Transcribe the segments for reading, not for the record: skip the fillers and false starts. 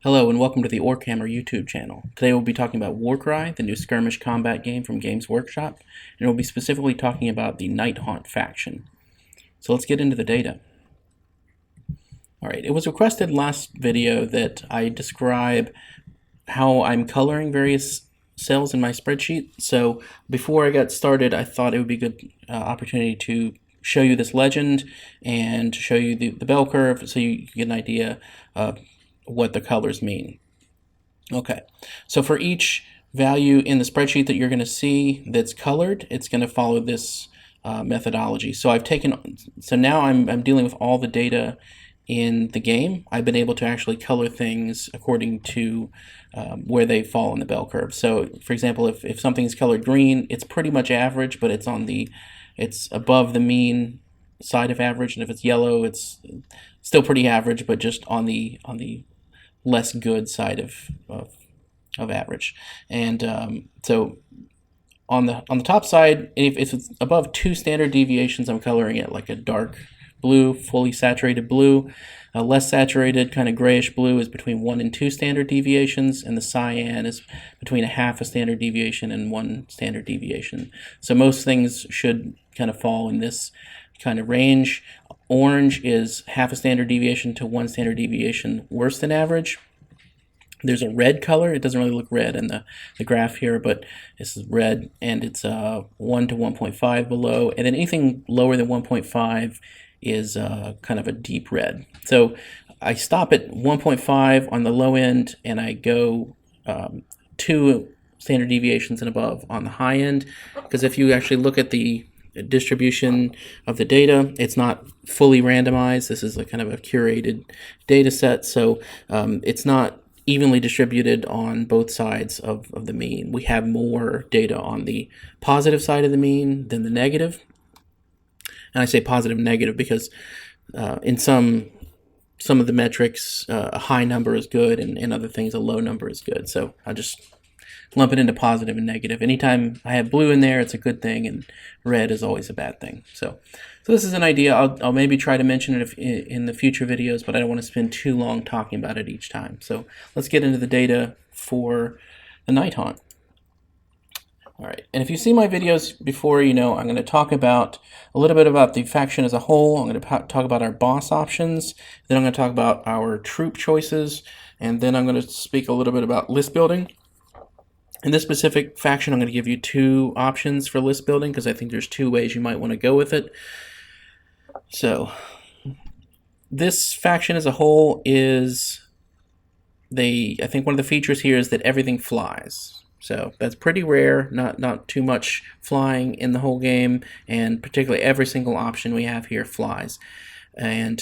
Hello and welcome to the Warhammer YouTube channel. Today we'll be talking about Warcry, the new skirmish combat game from Games Workshop, and we'll be specifically talking about the Nighthaunt faction. So let's get into the data. Alright, it was requested last video that I describe how I'm coloring various cells in my spreadsheet. So before I got started, I thought it would be a good opportunity to show you this legend and show you the bell curve so you get an idea of what the colors mean. Okay, so for each value in the spreadsheet that you're going to see that's colored, it's going to follow this methodology. So now I'm dealing with all the data in the game. I've been able to actually color things according to where they fall in the bell curve. So for example, if something's colored green, it's pretty much average, but it's above the mean side of average, and if it's yellow, it's still pretty average, but just on the less good side of average. And so on the top side, if it's above 2 standard deviations, I'm coloring it like a dark blue, fully saturated blue. Less saturated, kind of grayish blue, is between 1 and 2 standard deviations, and the cyan is between a half a standard deviation and 1 standard deviation. So most things should kind of fall in this kind of range. Orange is half a standard deviation to 1 standard deviation worse than average. There's a red color. It doesn't really look red in the graph here, but this is red, and it's 1 to 1.5 below. And then anything lower than 1.5 is kind of a deep red. So I stop at 1.5 on the low end, and I go 2 standard deviations and above on the high end, because if you actually look at the distribution of the data, it's not fully randomized. This is a kind of a curated data set, so it's not evenly distributed on both sides of the mean. We have more data on the positive side of the mean than the negative. And I say positive and negative because in some of the metrics, a high number is good, and in other things, a low number is good. So I just lump it into positive and negative. Anytime I have blue in there, it's a good thing, and red is always a bad thing. So this is an idea. I'll maybe try to mention it in the future videos, but I don't want to spend too long talking about it each time. So let's get into the data for the Nighthaunt. All right, and if you've seen my videos before, you know I'm going to talk about a little bit about the faction as a whole. I'm going to talk about our boss options. Then I'm going to talk about our troop choices, and then I'm going to speak a little bit about list building. In this specific faction, I'm going to give you 2 options for list building because I think there's 2 ways you might want to go with it. So this faction as a whole is I think one of the features here is that everything flies. So that's pretty rare, not too much flying in the whole game, and particularly every single option we have here flies. And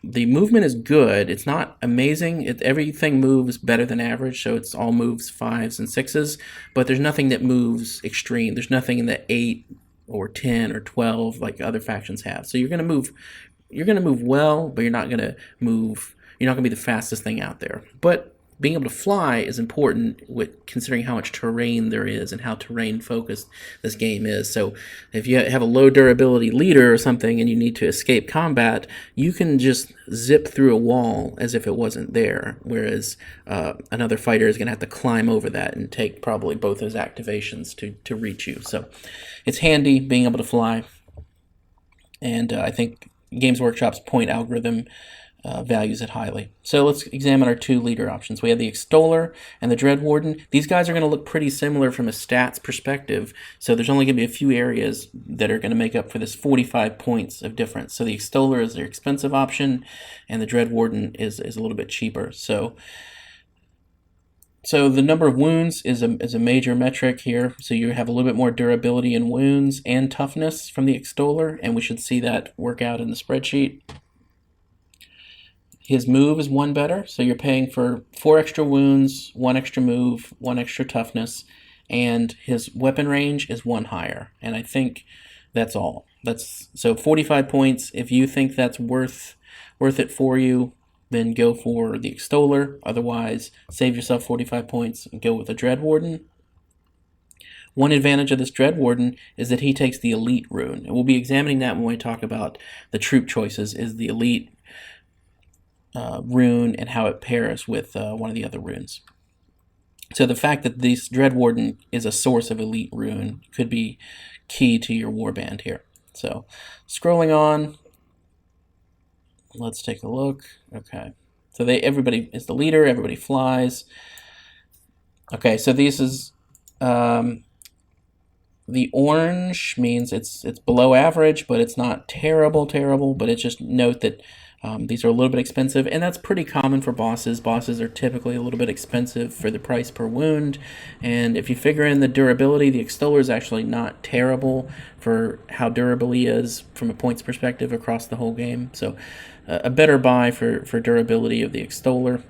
the movement is good. It's not amazing. Everything moves better than average, so it's all moves 5s and 6s, but there's nothing that moves extreme. There's nothing in the 8 or 10 or 12 like other factions have. So you're going to move well, but you're not going to be the fastest thing out there. But being able to fly is important with considering how much terrain there is and how terrain focused this game is. So if you have a low durability leader or something and you need to escape combat, you can just zip through a wall as if it wasn't there, whereas another fighter is going to have to climb over that and take probably both his activations to reach you. So it's handy being able to fly, and I think Games Workshop's point algorithm values it highly. So let's examine our 2 leader options. We have the Extoller and the Dreadwarden. These guys are going to look pretty similar from a stats perspective, so there's only going to be a few areas that are going to make up for this 45 points of difference. So the Extoller is their expensive option, and the Dreadwarden is a little bit cheaper. So the number of wounds is a major metric here. So you have a little bit more durability in wounds and toughness from the Extoller, and we should see that work out in the spreadsheet. His move is 1 better, so you're paying for 4 extra wounds, 1 extra move, 1 extra toughness, and his weapon range is 1 higher. And I think that's all. So 45 points. If you think that's worth it for you, then go for the Extoller. Otherwise, save yourself 45 points and go with the Dreadwarden. One advantage of this Dreadwarden is that he takes the Elite rune, and we'll be examining that when we talk about the troop choices. Is the Elite rune and how it pairs with one of the other runes. So the fact that this Dreadwarden is a source of elite rune could be key to your warband here. So scrolling on, let's take a look. Okay, so everybody is the leader, everybody flies. Okay, so this is the orange means it's below average, but it's not terrible, but it's just note that these are a little bit expensive, and that's pretty common for bosses. Bosses are typically a little bit expensive for the price per wound, and if you figure in the durability, the Extoller is actually not terrible for how durable he is from a points perspective across the whole game. So a better buy for durability of the Extoller.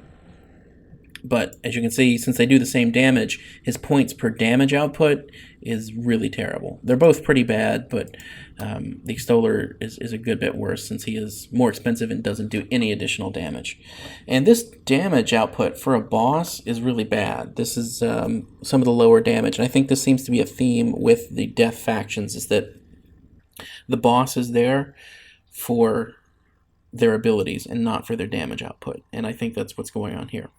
But as you can see, since they do the same damage, his points per damage output is really terrible. They're both pretty bad, but the Extoller is a good bit worse since he is more expensive and doesn't do any additional damage. And this damage output for a boss is really bad. This is some of the lower damage, and I think this seems to be a theme with the death factions, is that the boss is there for their abilities and not for their damage output. And I think that's what's going on here.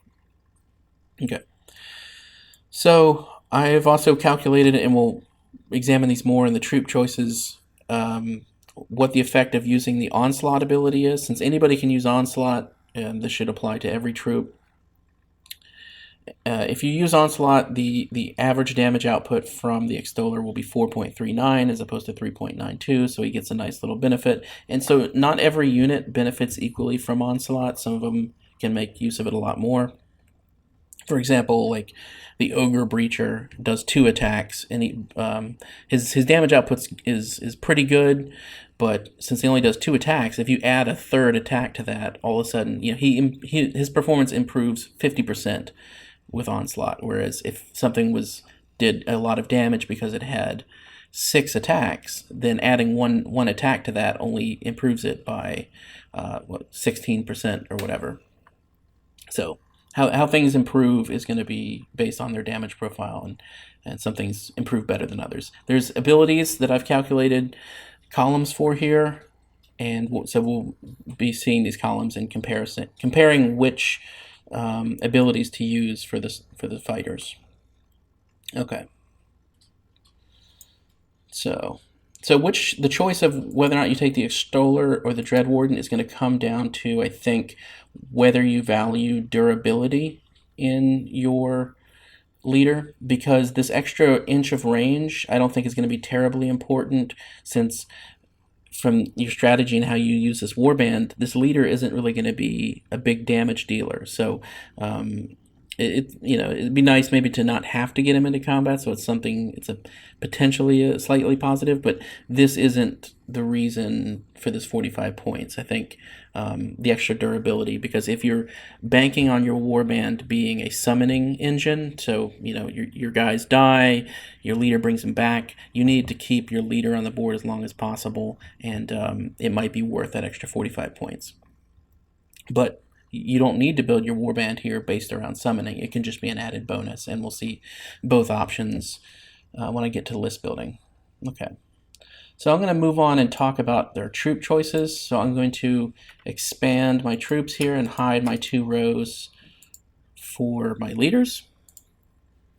Okay, so I have also calculated, and we'll examine these more in the troop choices, what the effect of using the Onslaught ability is. Since anybody can use Onslaught, this should apply to every troop. If you use Onslaught, the average damage output from the Extoller will be 4.39 as opposed to 3.92, so he gets a nice little benefit. And so not every unit benefits equally from Onslaught. Some of them can make use of it a lot more. For example, like the Ogre Breacher does 2 attacks, and his damage output is pretty good, but since he only does 2 attacks, if you add a 3rd attack to that, all of a sudden, his performance improves 50% with Onslaught. Whereas if something did a lot of damage because it had 6 attacks, then adding one attack to that only improves it by 16% or whatever. So how things improve is going to be based on their damage profile, and some things improve better than others. There's abilities that I've calculated columns for here, and so we'll be seeing these columns in comparison, comparing which abilities to use for the fighters. Okay. So the choice of whether or not you take the Extoller or the Dreadwarden is going to come down to, I think, whether you value durability in your leader, because this extra inch of range I don't think is going to be terribly important, since from your strategy and how you use this warband, this leader isn't really going to be a big damage dealer. So it'd be nice maybe to not have to get him into combat, so it's a potentially slightly positive, but this isn't the reason for this 45 points. I think the extra durability, because if you're banking on your warband being a summoning engine, so your guys die, your leader brings them back, you need to keep your leader on the board as long as possible, and it might be worth that extra 45 points. But you don't need to build your warband here based around summoning. It can just be an added bonus, and we'll see both options when I get to list building. Okay, so I'm going to move on and talk about their troop choices. So I'm going to expand my troops here and hide my 2 rows for my leaders.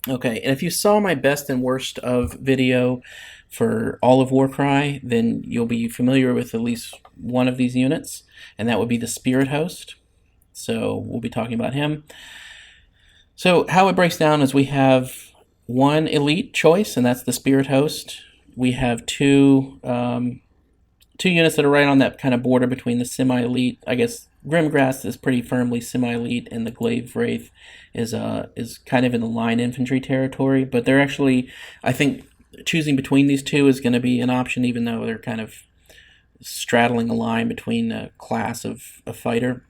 Okay, and if you saw my best and worst of video for all of Warcry, then you'll be familiar with at least one of these units, and that would be the Spirit Host. So we'll be talking about him. So how it breaks down is we have 1 elite choice, and that's the Spirit Host. We have 2 units that are right on that kind of border between the semi-elite. I guess Grimgrass is pretty firmly semi-elite, and the Glaive Wraith is kind of in the line infantry territory. But they're actually, I think, choosing between these 2 is going to be an option, even though they're kind of straddling a line between a class of fighter.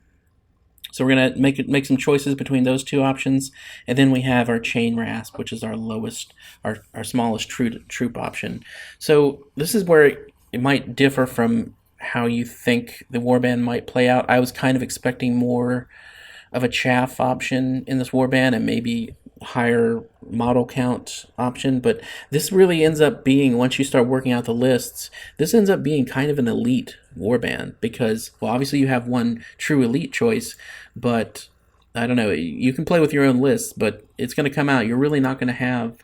So we're going to make some choices between those 2 options, and then we have our Chainrasp, which is our lowest, our smallest troop option. So this is where it might differ from how you think the warband might play out. I was kind of expecting more of a chaff option in this warband, and maybe higher model count option, but this really ends up being, once you start working out the lists, this ends up being kind of an elite warband because, well, obviously you have one true elite choice, but I don't know, you can play with your own lists, but it's going to come out. You're really not going to have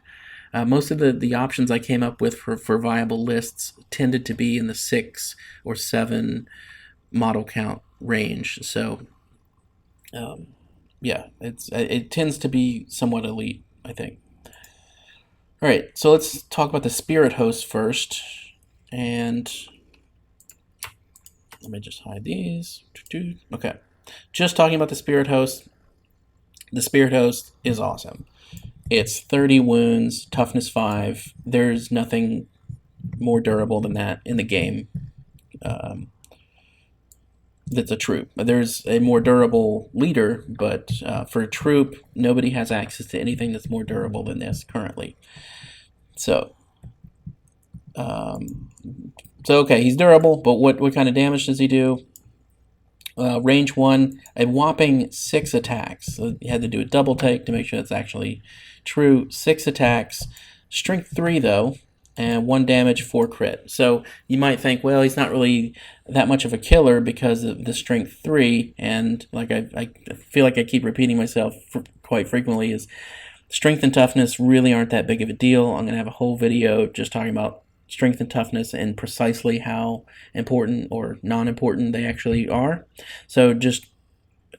most of the options I came up with for viable lists tended to be in the 6 or 7 model count range. So yeah, it tends to be somewhat elite, I think. All right, so let's talk about the spirit host first, and let me just hide these. Okay, just talking about the spirit host. The spirit host is awesome. It's 30 wounds, toughness 5. There's nothing more durable than that in the game. That's a troop. There's a more durable leader, but for a troop, nobody has access to anything that's more durable than this currently. So, okay, he's durable, but what kind of damage does he do? Range 1, a whopping 6 attacks. So you had to do a double take to make sure that's actually true. 6 attacks. Strength 3, though, and 1 damage, 4 crit. So you might think, well, he's not really that much of a killer because of the strength 3, and like I feel like I keep repeating myself quite frequently, is strength and toughness really aren't that big of a deal. I'm going to have a whole video just talking about strength and toughness and precisely how important or non-important they actually are. So just,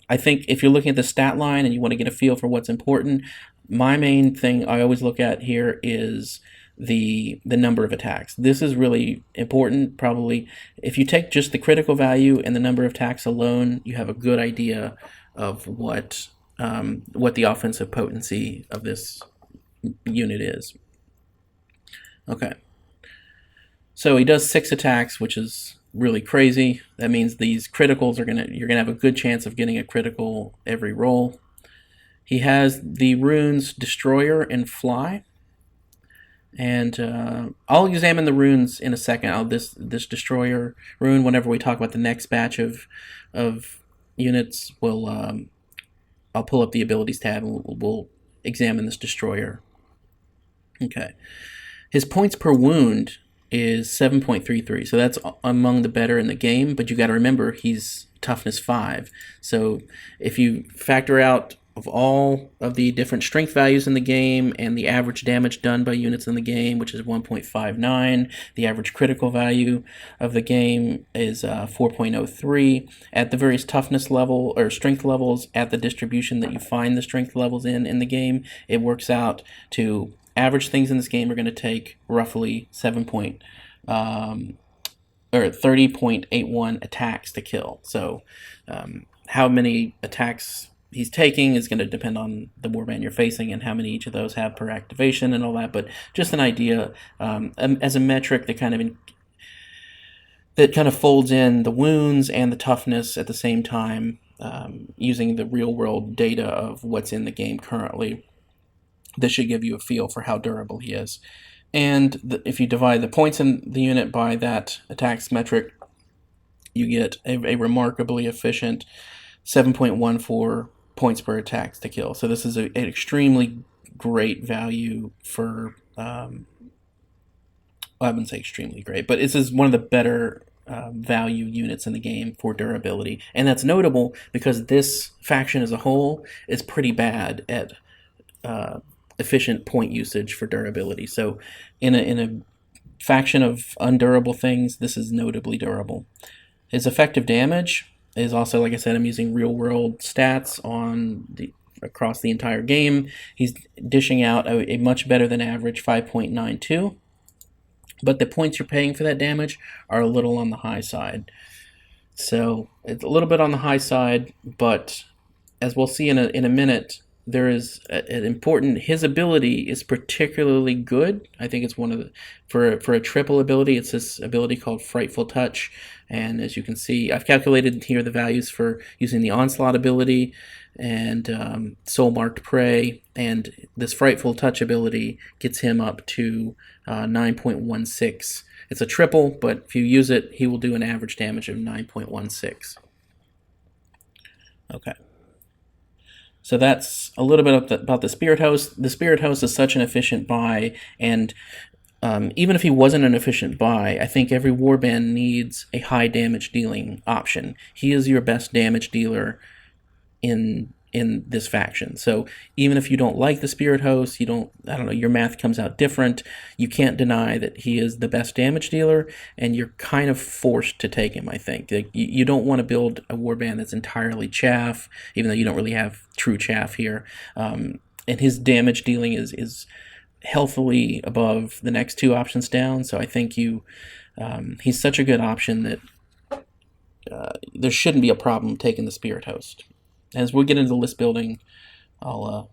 I think if you're looking at the stat line and you want to get a feel for what's important, my main thing I always look at here is the number of attacks. This is really important. Probably if you take just the critical value and the number of attacks alone, you have a good idea of what the offensive potency of this unit is. Okay. So he does 6 attacks, which is really crazy. That means these criticals you're gonna have a good chance of getting a critical every roll. He has the runes Destroyer and Fly, and I'll examine the runes in a second. This Destroyer rune, whenever we talk about the next batch of units, I'll pull up the abilities tab and we'll examine this Destroyer. Okay, his points per wound is 7.33, so that's among the better in the game, but you got to remember he's toughness 5. So if you factor out of all of the different strength values in the game and the average damage done by units in the game, which is 1.59, the average critical value of the game is 4.03. At the various toughness level or strength levels at the distribution that you find the strength levels in the game, it works out to average things in this game are going to take roughly 30.81 attacks to kill. So how many attacks he's taking is going to depend on the warband you're facing and how many each of those have per activation and all that. But just an idea as a metric that kind of folds in the wounds and the toughness at the same time, using the real world data of what's in the game currently. This should give you a feel for how durable he is. And if you divide the points in the unit by that attacks metric, you get a remarkably efficient 7.14 points per attack to kill. So this is an extremely great value for, I wouldn't say extremely great, but this is one of the better value units in the game for durability. And that's notable because this faction as a whole is pretty bad at efficient point usage for durability. So in a faction of undurable things, this is notably durable. His effective damage is also, like I said, I'm using real world stats across the entire game. He's dishing out a much better than average 5.92, but the points you're paying for that damage are a little on the high side. So it's a little bit on the high side, but as we'll see in a minute, there is an important, his ability is particularly good. I think it's one of the, for a triple ability, it's this ability called Frightful Touch. And as you can see, I've calculated here the values for using the Onslaught ability and Soul Marked Prey. And this Frightful Touch ability gets him up to 9.16. It's a triple, but if you use it, he will do an average damage of 9.16. Okay. So that's a little bit about the Spirit Host. The Spirit Host is such an efficient buy, and even if he wasn't an efficient buy, I think every warband needs a high damage dealing option. He is your best damage dealer in this faction. So even if you don't like the Spirit Host, I don't know, your math comes out different, you can't deny that he is the best damage dealer, and you're kind of forced to take him, I think. Like, you don't want to build a warband that's entirely chaff, even though you don't really have true chaff here. And his damage dealing is healthily above the next two options down, so I think he's such a good option that there shouldn't be a problem taking the Spirit Host. As we get into the list building, I'll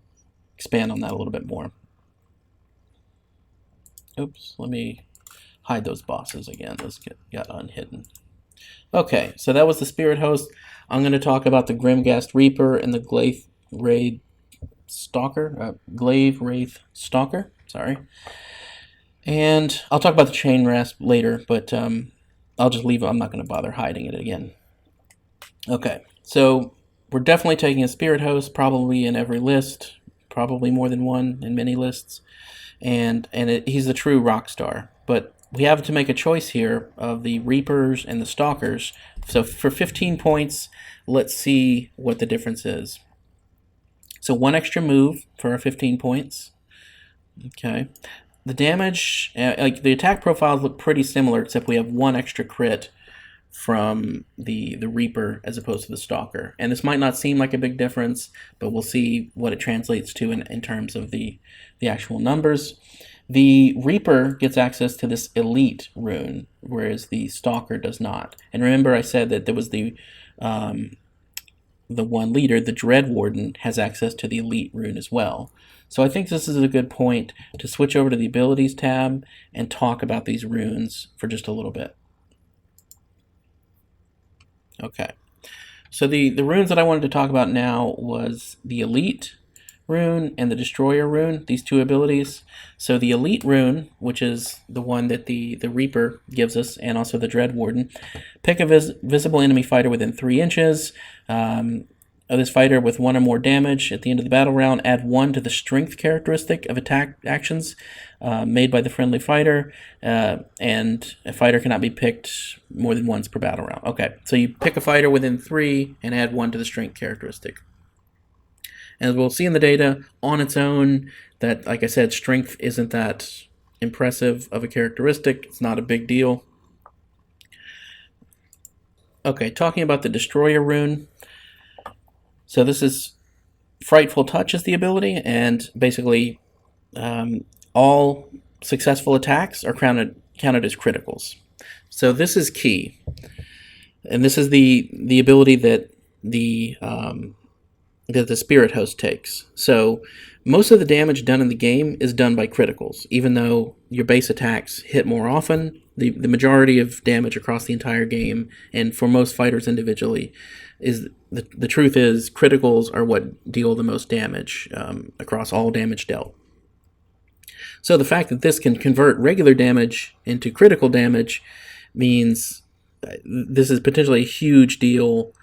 expand on that a little bit more. Oops, let me hide those bosses again. Those got unhidden. Okay, so that was the Spirit Host. I'm going to talk about the Grimghast Reaper and the Glaive Wraith Stalker. Sorry. And I'll talk about the Chainrasp later, but I'll just leave it. I'm not going to bother hiding it again. Okay, so we're definitely taking a Spirit Host, probably in every list, probably more than one in many lists, and he's the true rock star. But we have to make a choice here of the Reapers and the Stalkers. So for 15 points, let's see what the difference is. So one extra move for our 15 points. Okay. The damage, like the attack profiles look pretty similar, except we have one extra crit from the Reaper as opposed to the Stalker. And this might not seem like a big difference, but we'll see what it translates to in terms of the actual numbers. The Reaper gets access to this elite rune, whereas the Stalker does not. And remember I said that there was the one leader, the Dread Warden, has access to the elite rune as well. So I think this is a good point to switch over to the abilities tab and talk about these runes for just a little bit. Okay, so the runes that I wanted to talk about now was the Elite rune and the Destroyer rune, these two abilities. So the Elite rune, which is the one that the Reaper gives us, and also the Dread Warden, pick a visible enemy fighter within 3 inches of this fighter with 1 or more damage at the end of the battle round. Add 1 to the strength characteristic of attack actions made by the friendly fighter, and a fighter cannot be picked more than once per battle round. Okay, so you pick a fighter within 3 and add 1 to the strength characteristic. As we'll see in the data, on its own, that, like I said, strength isn't that impressive of a characteristic. It's not a big deal. Okay, talking about the Destroyer rune. So this is Frightful Touch is the ability, and basically all successful attacks are counted as criticals. So this is key, and this is the ability that the Spirit Host takes. So most of the damage done in the game is done by criticals, even though your base attacks hit more often. The majority of damage across the entire game, and for most fighters individually, is the truth is criticals are what deal the most damage across all damage dealt. So the fact that this can convert regular damage into critical damage means this is potentially a huge deal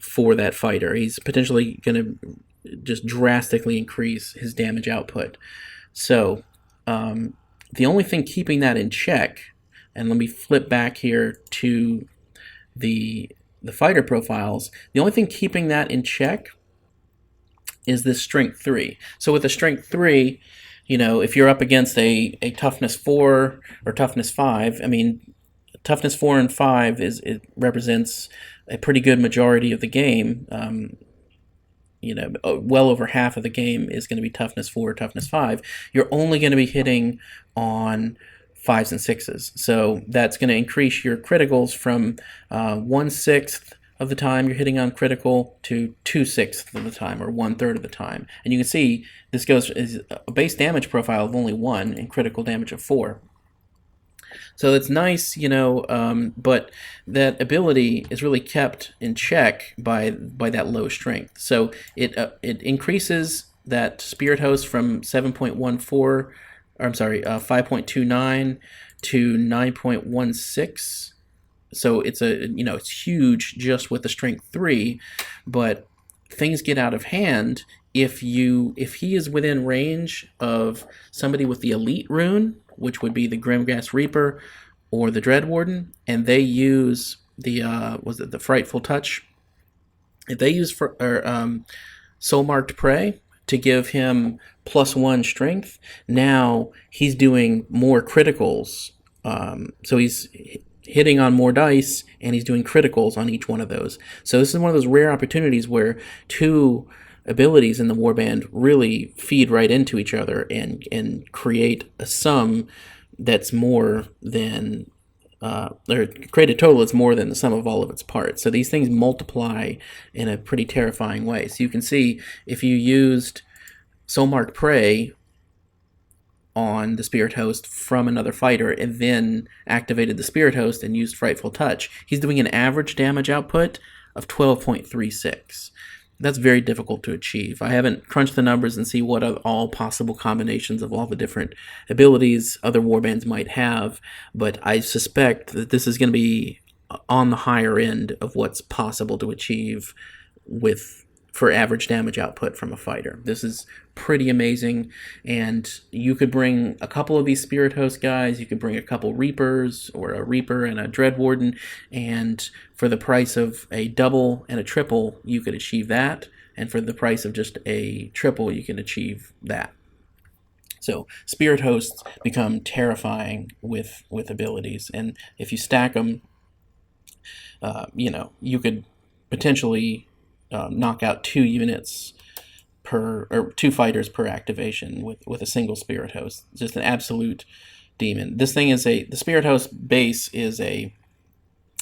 for that fighter. He's potentially going to just drastically increase his damage output. So the only thing keeping that in check, and let me flip back here to the fighter profiles, the only thing keeping that in check is this strength 3. So with a strength 3, if you're up against a toughness 4 or toughness 5, I mean, toughness 4 and 5 it represents a pretty good majority of the game. Well over half of the game is going to be toughness 4 or toughness 5. You're only going to be hitting on 5s and 6s. So that's going to increase your criticals from 1/6 of the time you're hitting on critical to 2/6 of the time, or 1/3 of the time. And you can see this is a base damage profile of only 1 and critical damage of 4. So it's nice, but that ability is really kept in check by that low strength. So it increases that Spirit Host from 5.29 to 9.16. So it's it's huge just with the strength 3, but things get out of hand if he is within range of somebody with the elite rune, which would be the Grimghast Reaper or the Dreadwarden, and they use the the Frightful Touch, if they use Soul Marked Prey to give him +1 strength, now he's doing more criticals. So he's hitting on more dice, and he's doing criticals on each one of those. So this is one of those rare opportunities where two abilities in the warband really feed right into each other and create a sum that's more than or create a total that's more than the sum of all of its parts. So these things multiply in a pretty terrifying way. So you can see if you used Soulmarked Prey on the Spirit Host from another fighter and then activated the Spirit Host and used Frightful Touch, he's doing an average damage output of 12.36. That's very difficult to achieve. I haven't crunched the numbers and see what all possible combinations of all the different abilities other warbands might have, but I suspect that this is going to be on the higher end of what's possible to achieve for average damage output from a fighter. This is pretty amazing, and you could bring a couple of these Spirit Host guys, you could bring a couple Reapers, or a Reaper and a Dreadwarden, and for the price of a double and a triple, you could achieve that, and for the price of just a triple, you can achieve that. So Spirit Hosts become terrifying with abilities, and if you stack them, you could potentially knock out 2 units or 2 fighters per activation with a single Spirit Host. Just an absolute demon. This thing is the Spirit Host base is a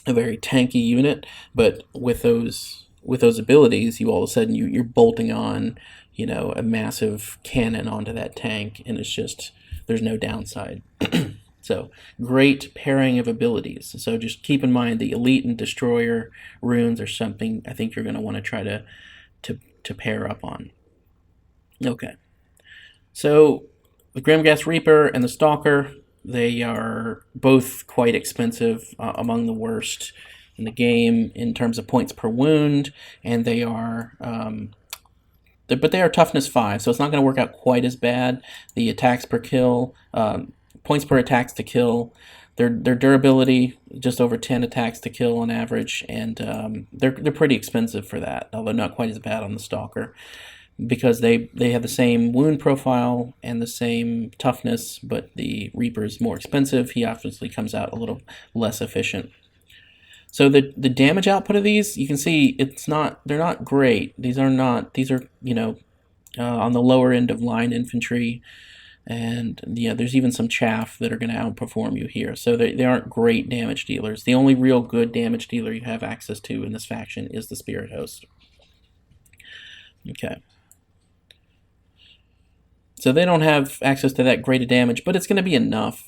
very tanky unit, but with those abilities, you all of a sudden you're bolting on, a massive cannon onto that tank, and it's just, there's no downside. So great pairing of abilities. So just keep in mind the Elite and Destroyer runes are something I think you're going to want to try to pair up on. Okay. So the Grimghast Reaper and the Stalker, they are both quite expensive, among the worst in the game in terms of points per wound, and they are but they are toughness 5, so it's not going to work out quite as bad. The attacks per kill, points per attacks to kill, their durability just over 10 attacks to kill on average, and they're pretty expensive for that, although not quite as bad on the Stalker, because they have the same wound profile and the same toughness, but the Reaper's more expensive. He obviously comes out a little less efficient. So the damage output of these, you can see they're not great. These are on the lower end of line infantry. And yeah, there's even some chaff that are going to outperform you here. So they aren't great damage dealers. The only real good damage dealer you have access to in this faction is the Spirit Host. Okay. So they don't have access to that great a damage, but it's going to be enough,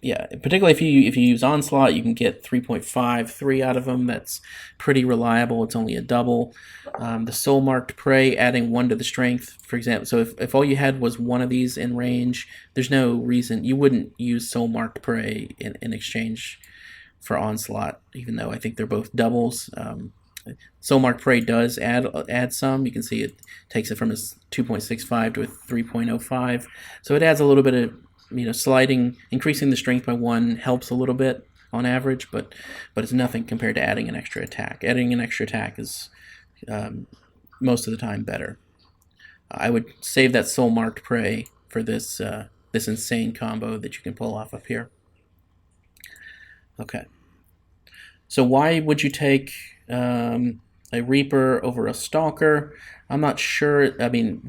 yeah, particularly if you use Onslaught, you can get 3.53 out of them. That's pretty reliable. It's only a double. The Soul Marked Prey, adding 1 to the strength, for example. So if all you had was one of these in range, there's no reason you wouldn't use Soul Marked Prey in exchange for Onslaught, even though I think they're both doubles. Soul Marked Prey does add some. You can see it takes it from a 2.65 to a 3.05. So it adds a little bit of, increasing the strength by 1 helps a little bit on average, but it's nothing compared to adding an extra attack. Adding an extra attack is most of the time better. I would save that Soul Marked Prey for this insane combo that you can pull off up here. Okay. So why would you take a Reaper over a Stalker? I'm not sure. I mean,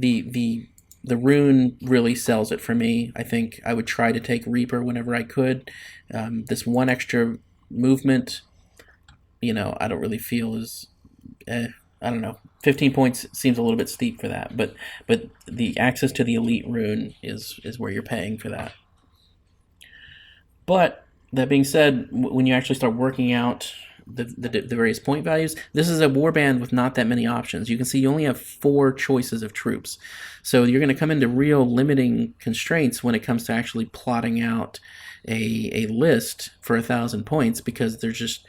the rune really sells it for me. I think I would try to take Reaper whenever I could. This 1 extra movement, I don't really feel is, I don't know. 15 points seems a little bit steep for that, but the access to the Elite rune is where you're paying for that. But that being said, when you actually start working out the various point values, this is a warband with not that many options. You can see you only have 4 choices of troops, so you're going to come into real limiting constraints when it comes to actually plotting out a list for 1,000 points, because there's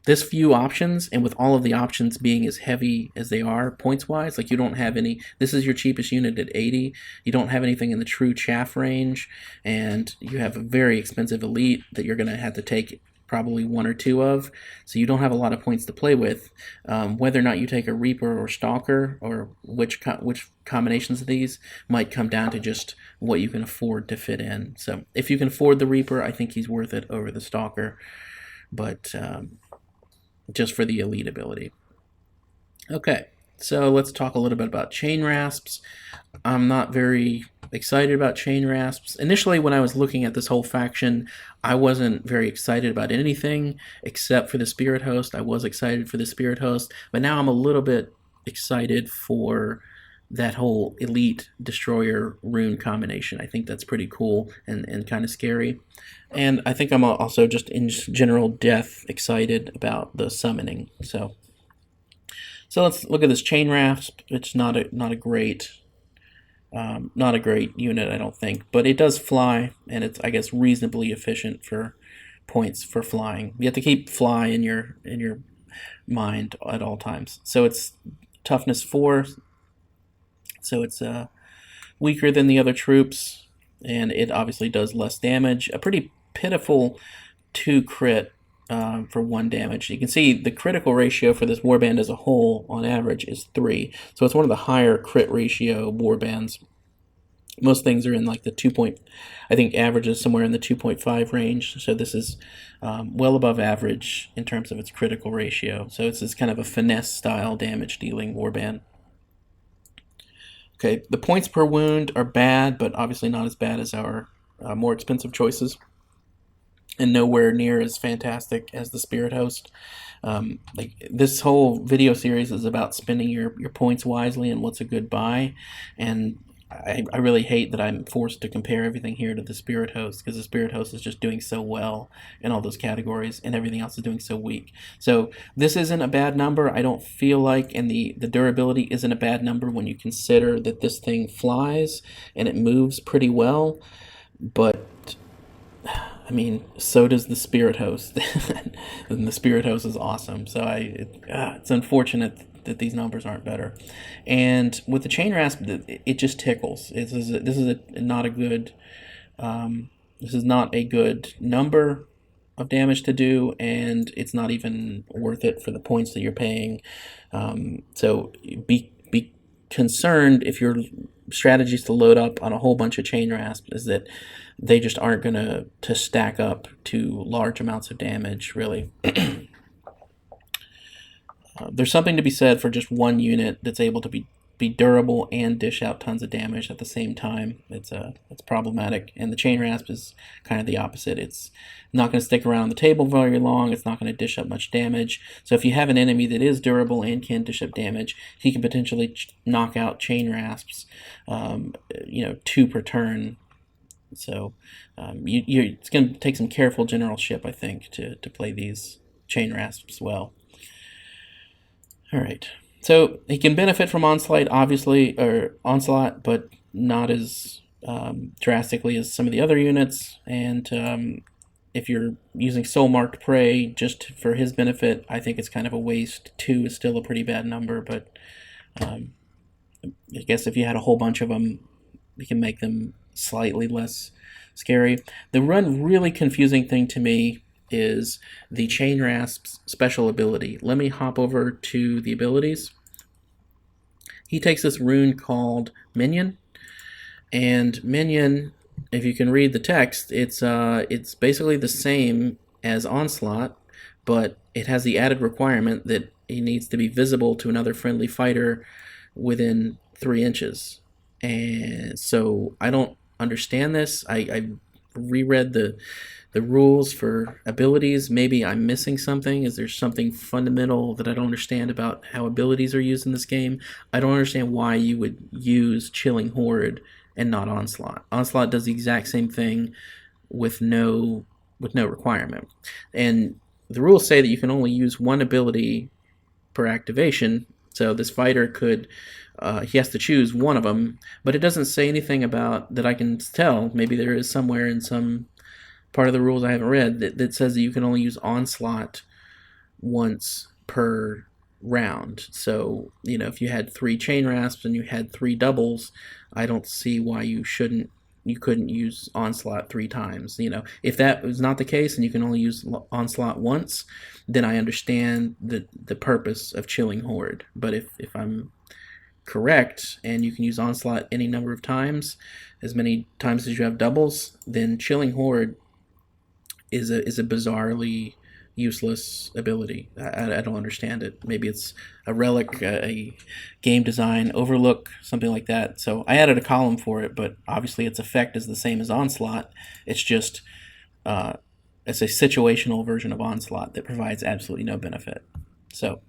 this few options, and with all of the options being as heavy as they are points wise, like you don't have any, this is your cheapest unit at 80, you don't have anything in the true chaff range, and you have a very expensive elite that you're going to have to take probably one or two of, so you don't have a lot of points to play with. Whether or not you take a Reaper or Stalker, or which combinations of these, might come down to just what you can afford to fit in. So if you can afford the Reaper, I think he's worth it over the Stalker, but just for the elite ability. Okay, so let's talk a little bit about Chainrasps. I'm not very excited about Chainrasps. Initially, when I was looking at this whole faction, I wasn't very excited about anything except for the Spirit Host. I was excited for the Spirit Host, but now I'm a little bit excited for that whole Elite Destroyer rune combination. I think that's pretty cool and kind of scary. And I think I'm also just in general excited about the summoning. So let's look at this Chainrasp. It's not a great unit, I don't think, but it does fly, and it's, I guess, reasonably efficient for points for flying. You have to keep fly in your mind at all times. So it's toughness 4, so it's weaker than the other troops, and it obviously does less damage. A pretty pitiful 2 crit for 1 damage. You can see the critical ratio for this warband as a whole on average is 3, so it's one of the higher crit ratio warbands. Most things are in like the I think average is somewhere in the 2.5 range, so this is well above average in terms of its critical ratio. So it's kind of a finesse style damage dealing warband. Okay, the points per wound are bad, but obviously not as bad as our more expensive choices, and nowhere near as fantastic as the Spirit Host. Like, this whole video series is about spending your points wisely and what's a good buy, and I really hate that I'm forced to compare everything here to the Spirit Host, because the Spirit Host is just doing so well in all those categories, and everything else is doing so weak. So this isn't a bad number, I don't feel like, and the durability isn't a bad number when you consider that this thing flies and it moves pretty well, but I mean, so does the Spirit Host, and the Spirit Host is awesome. So it's unfortunate that these numbers aren't better. And with the Chainrasp, it just tickles. This is not a good number of damage to do, and it's not even worth it for the points that you're paying. So be concerned if your strategy is to load up on a whole bunch of Chainrasp, is that they just aren't going to stack up to large amounts of damage, really. There's something to be said for just one unit that's able to be durable and dish out tons of damage at the same time. It's problematic, and the Chainrasp is kind of the opposite. It's not going to stick around the table very long. It's not going to dish up much damage. So if you have an enemy that is durable and can dish up damage, he can potentially knock out Chainrasps, 2 per turn. So it's going to take some careful generalship, I think, to play these Chainrasps well. All right. So he can benefit from onslaught, but not as drastically as some of the other units. And if you're using Soul Marked Prey just for his benefit, I think it's kind of a waste. 2 is still a pretty bad number, but I guess if you had a whole bunch of them, you can make them slightly less scary. The really confusing thing to me is the Chainrasp's special ability. Let me hop over to the abilities. He takes this rune called Minion, and Minion, if you can read the text, it's basically the same as Onslaught, but it has the added requirement that he needs to be visible to another friendly fighter within 3 inches. And so I don't understand this. I reread the rules for abilities. Maybe I'm missing something. Is there something fundamental that I don't understand about how abilities are used in this game? I don't understand why you would use Chilling Horde and not Onslaught. Onslaught does the exact same thing with no requirement. And the rules say that you can only use 1 ability per activation. So this fighter could, he has to choose 1 of them, but it doesn't say anything about, that I can tell, maybe there is somewhere in some part of the rules I haven't read, that says that you can only use Onslaught once per round. So, if you had 3 Chainrasps and you had 3 doubles, I don't see why you couldn't use Onslaught 3 times. If that is not the case and you can only use Onslaught once, then I understand the purpose of Chilling Horde. But if I'm correct and you can use Onslaught any number of times, as many times as you have doubles, then Chilling Horde is a bizarrely useless ability. I don't understand it. Maybe it's a relic, a game design overlook, something like that. So I added a column for it, but obviously its effect is the same as Onslaught. It's just it's a situational version of Onslaught that provides absolutely no benefit. So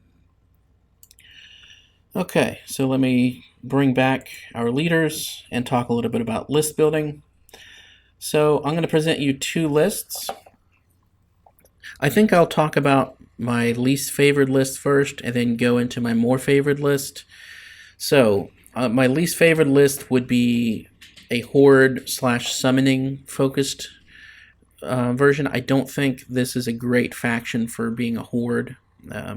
okay, so let me bring back our leaders and talk a little bit about list building. So I'm going to present you 2 lists. I think I'll talk about my least favored list first and then go into my more favored list. So my least favored list would be a horde / summoning focused version. I don't think this is a great faction for being a horde.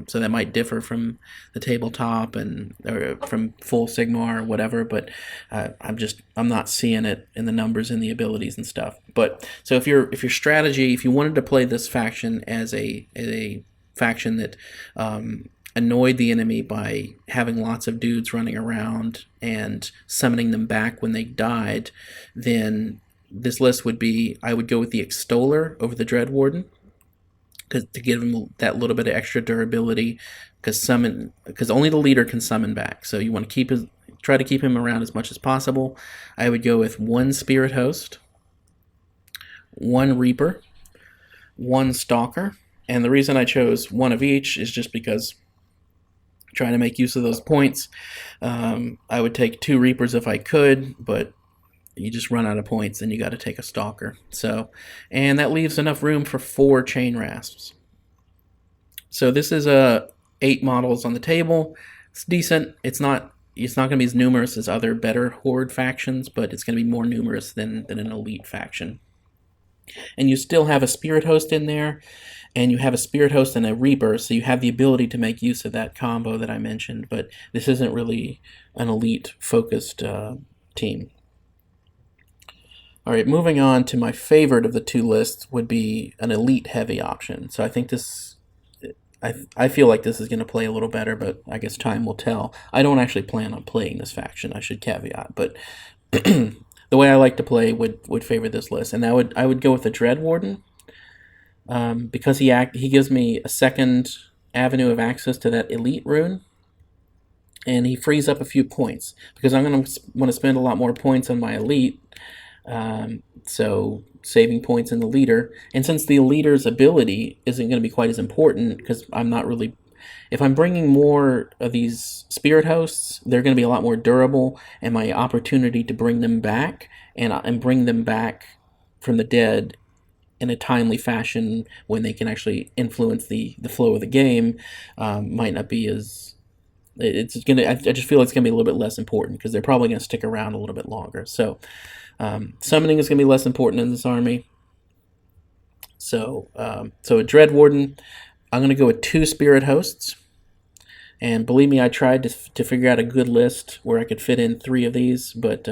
So that might differ from the tabletop or from full Sigmar or whatever, but I'm not seeing it in the numbers and the abilities and stuff. But so if your strategy, if you wanted to play this faction as a faction that annoyed the enemy by having lots of dudes running around and summoning them back when they died, then this list would be, I would go with the Extoller over the Dreadwarden, to give him that little bit of extra durability, because only the leader can summon back. So you want to try to keep him around as much as possible. I would go with 1 Spirit Host, 1 Reaper, 1 Stalker, and the reason I chose 1 of each is just because trying to make use of those points. I would take 2 Reapers if I could, but you just run out of points and you got to take a Stalker. So, and that leaves enough room for 4 Chainrasps. So this is 8 models on the table. It's decent. It's not going to be as numerous as other better horde factions, but it's going to be more numerous than an elite faction. And you still have a Spirit Host in there, and you have a Spirit Host and a Reaper, so you have the ability to make use of that combo that I mentioned, but this isn't really an elite focused team. All right, moving on to my favorite of the 2 lists would be an elite heavy option. So I think I feel like this is going to play a little better, but I guess time will tell. I don't actually plan on playing this faction, I should caveat, but the way I like to play would favor this list, and I would go with the Dreadwarden, because he gives me a second avenue of access to that elite rune, and he frees up a few points because I'm going to want to spend a lot more points on my elite. So saving points in the leader, and since the leader's ability isn't going to be quite as important, because if I'm bringing more of these Spirit Hosts, they're going to be a lot more durable, and my opportunity to bring them back and bring them back from the dead in a timely fashion when they can actually influence the flow of the game might not be as I just feel it's going to be a little bit less important because they're probably going to stick around a little bit longer. So summoning is going to be less important in this army. So a Dreadwarden, I'm going to go with 2 Spirit Hosts. And believe me, I tried to figure out a good list where I could fit in 3 of these, but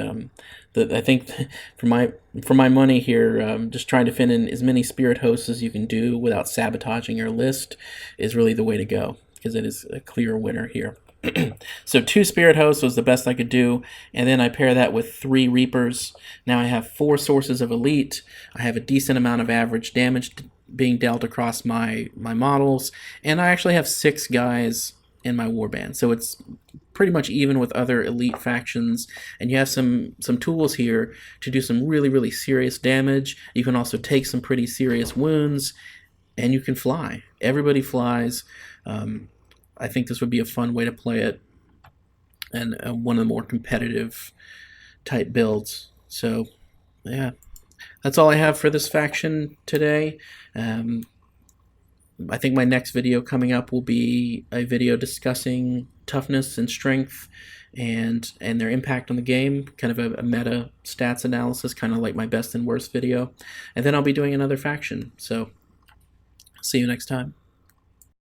I think for my money here, just trying to fit in as many Spirit Hosts as you can do without sabotaging your list is really the way to go, because it is a clear winner here. So 2 Spirit Hosts was the best I could do, and then I pair that with 3 Reapers. Now I have 4 sources of elite. I have a decent amount of average damage being dealt across my models, and I actually have 6 guys in my warband. So it's pretty much even with other elite factions, and you have some tools here to do some really, really serious damage. You can also take some pretty serious wounds, and you can fly. Everybody flies. I think this would be a fun way to play it, and one of the more competitive type builds. So, yeah, that's all I have for this faction today. I think my next video coming up will be a video discussing toughness and strength and their impact on the game, kind of a meta stats analysis, kind of like my best and worst video. And then I'll be doing another faction. So, see you next time.